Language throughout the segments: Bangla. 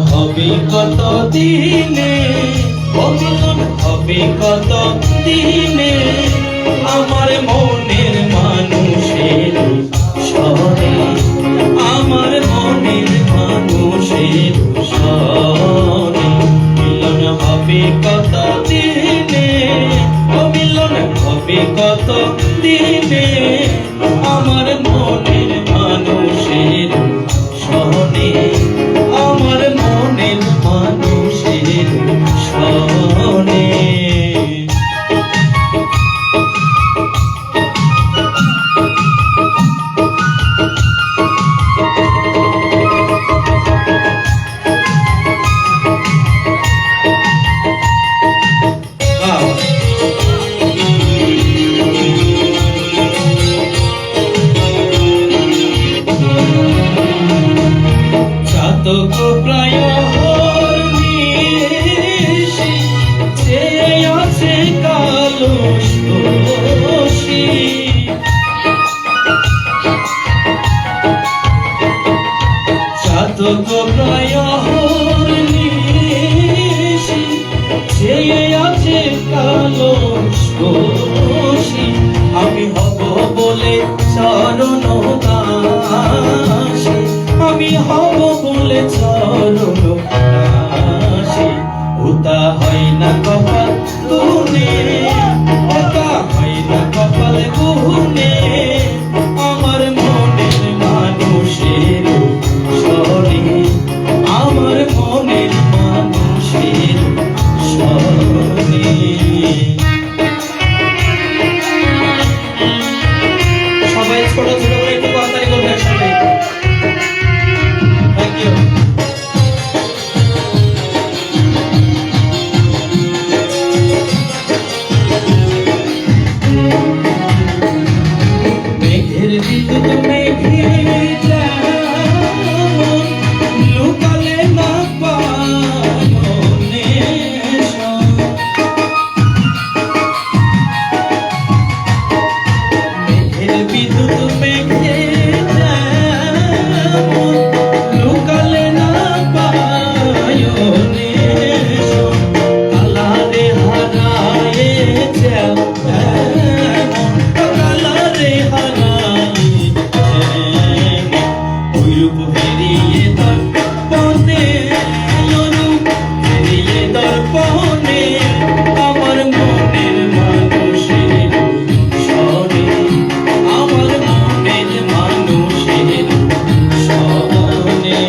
হবে কত দিনে, মিলন হবে কত দিনে, আমার মনের মানুষের সনে, আমার মনের মানুষের সনে। মিলন হবে কত দিনে, মিলন হবে কত দিনে, আমার মনের মানুষের সনে, আমার মনের মানুষের সনে। চাতক প্রায় হরনিশি, চেয়ে আছে কালস দোষী। চাতক প্রায় হরনিশি, চেয়ে আছে কালস দোষী। আমি হব বলে চরণ দাসী, আমি হব বলে চরণ দাসী। ওটা হয় না কপাল গুনে, ওটা হয় না কপাল গুনে, আমার মনের মানুষের সনে, আমার মনের মানুষের সনে। সবাই ছোট ছোট করে একটু কথাই করবে একসাথে। Thank you. মেঘের বিদ্যুৎ মেঘে যেমন, লুকালে না পায়নে সন। মেঘের বিদ্যুৎ মেঘে যেমন, লুকালে না পায়নে সন। কালারে হারায়ে যেমন, কালারে হারায়ে যেমন, ওইরূপ হেরিয়ে দর্পণে, ওইরূপ হেরিয়ে দর্পণে, আমার মনের মানুষের সনে, আমার মনের মানুষের সনে।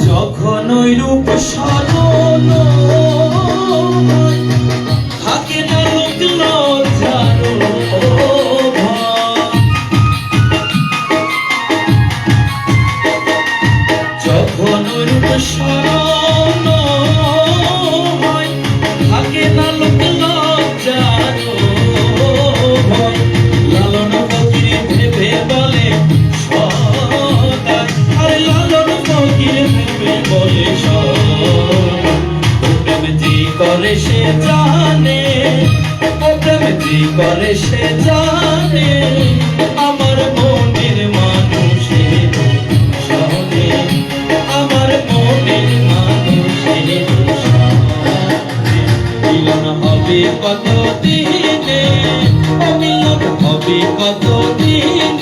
যখন ওই রূপ স্মরণ হয়, থাকে না লোক লজ্জার ভয়। যখন ওই রূপ স্মরণ হয়, থাকে না লোক লজ্জার ভয়। লালন ফকির ভেবে বলে সদা, আরে লালন ফকির ভেবে বলে সদা। ও প্রেম যে করে সে জানে, ও প্রেম যে করে সে জানে, আমার মনের মানুষের সনে, আমার মনের মানুষের সনে। মিলন হবে কত দিনে, মিলন হবে কত দিনে,